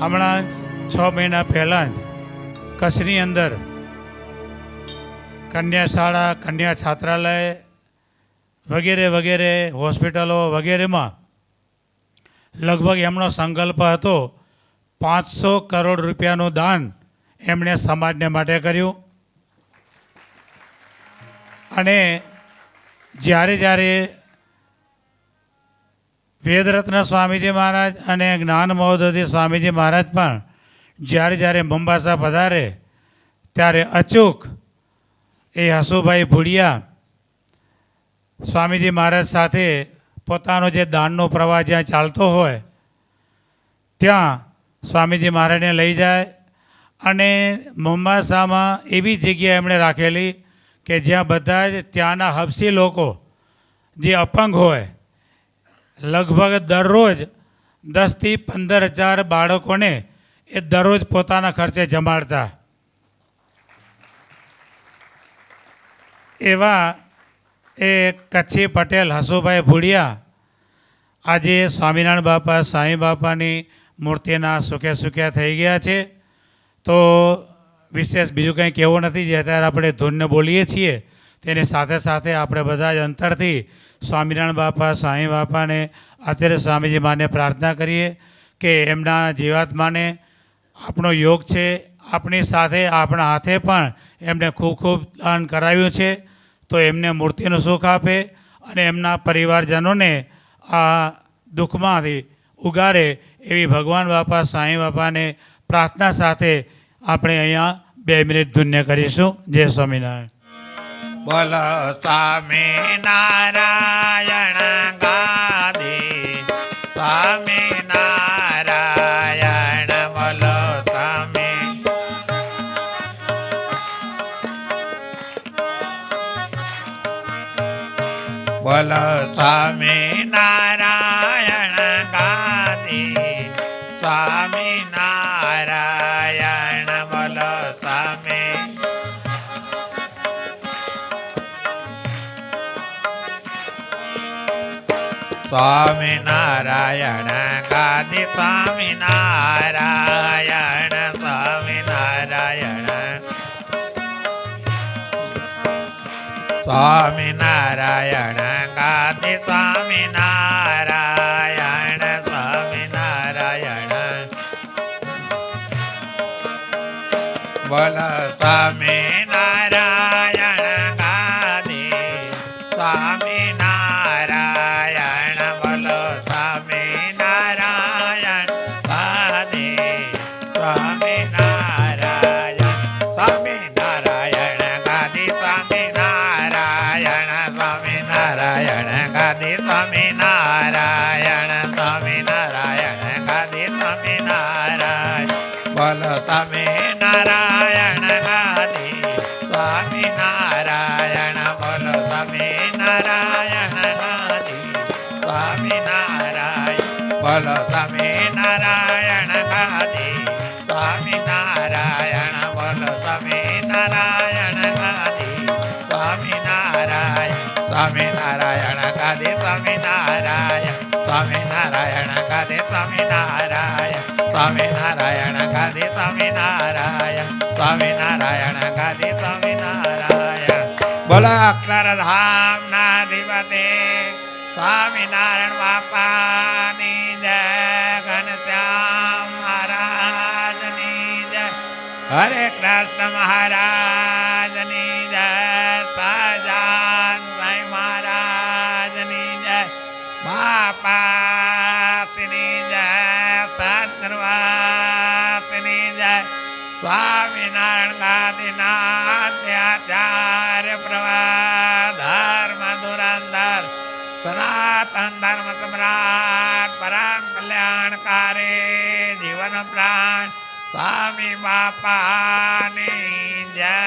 હમણાં 6 મહિના પહેલાં જ કચ્છની અંદર કન્યા શાળા, કન્યા છાત્રાલય વગેરે વગેરે હોસ્પિટલો વગેરેમાં લગભગ એમનો સંકલ્પ હતો 500 કરોડ રૂપિયાનું દાન એમણે સમાજને માટે કર્યું. અને જ્યારે જ્યારે વેદરત્ન સ્વામીજી મહારાજ અને જ્ઞાન મહોદય સ્વામીજી મહારાજ પણ જ્યારે જ્યારે મોમ્બાસા પધારે ત્યારે અચૂક એ હસુભાઈ ભુડિયા સ્વામીજી મહારાજ સાથે પોતાનો જે દાનનો પ્રવાહ જ્યાં ચાલતો હોય ત્યાં સ્વામીજી મહારાજને લઈ જાય. અને મોમ્બાસામાં એવી જગ્યા એમણે રાખેલી કે જ્યાં બધા જ ત્યાંના હબસી લોકો જે અપંગ હોય લગભગ દરરોજ 10થી 15,000 બાળકોને એ દરરોજ પોતાના ખર્ચે જમાડતા. એવા એ કચ્છી પટેલ હસુભાઈ ભુડિયા આજે સ્વામિનારાયણ બાપા, સાંઈ બાપાની મૂર્તિના સુખ્યા સુખ્યા થઈ ગયા છે. તો વિશેષ બીજું કંઈ કહેવું નથી. જે અત્યારે આપણે ધૂનને બોલીએ છીએ તેની સાથે સાથે આપણે બધા જ અંતરથી સ્વામિનારાયણ બાપા, સાંઈ બાપાને, આચાર્ય સ્વામીજી માને પ્રાર્થના કરીએ કે એમના જીવાત્માને આપણો યોગ છે, આપણી સાથે આપણા હાથે પણ એમને ખૂબ ખૂબ દાન કરાવ્યું છે. તો એમને મૂર્તિનું સુખ આપે અને એમના પરિવારજનોને આ દુઃખમાંથી ઉગારે એવી ભગવાન બાપા, સાંઈ બાપાને પ્રાર્થના સાથે આપણે અહીંયા 2 મિનિટ ધુન્ય કરીશું. જય સ્વામિનારાયણ. બોલ સ્વામિનારાયણ ગાદી, સ્વામિનારાયણ બોલ સ્વામી. બોલ સ્વામિનારાયણ ગાદી, સ્વામિનારાયણ બોલ સ્વામી. સ્વામિનારાયણ ગાદી, સ્વામિનારાયણ, સ્વામિનારાયણ. સ્વામિનારાયણ ગાદી, સ્વામિનારાયણ, સ્વામિનારાયણ. બોલ સ્વામિનારાયણ ગાદી, સ્વામિનારાયણ બોલ સ્વામિનારાયણ ગાદી, સ્વામિનારાયણ. સ્વામિનારાયણ ગાદી, સ્વામિનારાયણ, સ્વામિનારાયણ ગાદી, સ્વામિનારાયણ, સ્વામિનારાયણ ગાદી, સ્વામિનારાયણ. બોલ સ્વામિનારાયણ ગાદી, સ્વામિનારાયણ બોલ સ્વામિનારાયણ ગાદી, સ્વામિનારાયણ. બોલ સ્વામિનારાયણ ગાદી, સ્વામિનારાયણ બોલ સ્વામિનારાયણ ગાદી, સ્વામિનારાયણ. સ્વામિનારાયણ ગાદી, સ્વામિનારાયણ, સ્વામિનારાયણ ગાદી, સ્વામિનારાયણ, સ્વામિનારાયણ ગાદી, સ્વામિનારાયણ, સ્વામિનારાયણ ગાદી, સ્વામિનારાયણ. બોલો અક્ષરધામના અધિપતિ સ્વામિનારાયણ બાપાની જય, ઘનશ્યામ મહારાજની જય, હરે કૃષ્ણ મહારાજની જય, સહજાન સાંઈ મહારાજની જય, બાપાશ્રીની જય, સદગુરુવાસની જય. સ્વામિનારાયણ ગાદીના આચાર્ય પ્રવાહ ધર્મ ધુરંધર સનાતન ધર્મ સમ્રાટ પરમ કલ્યાણકારી જીવન પ્રાણ સ્વામી બાપાની જય.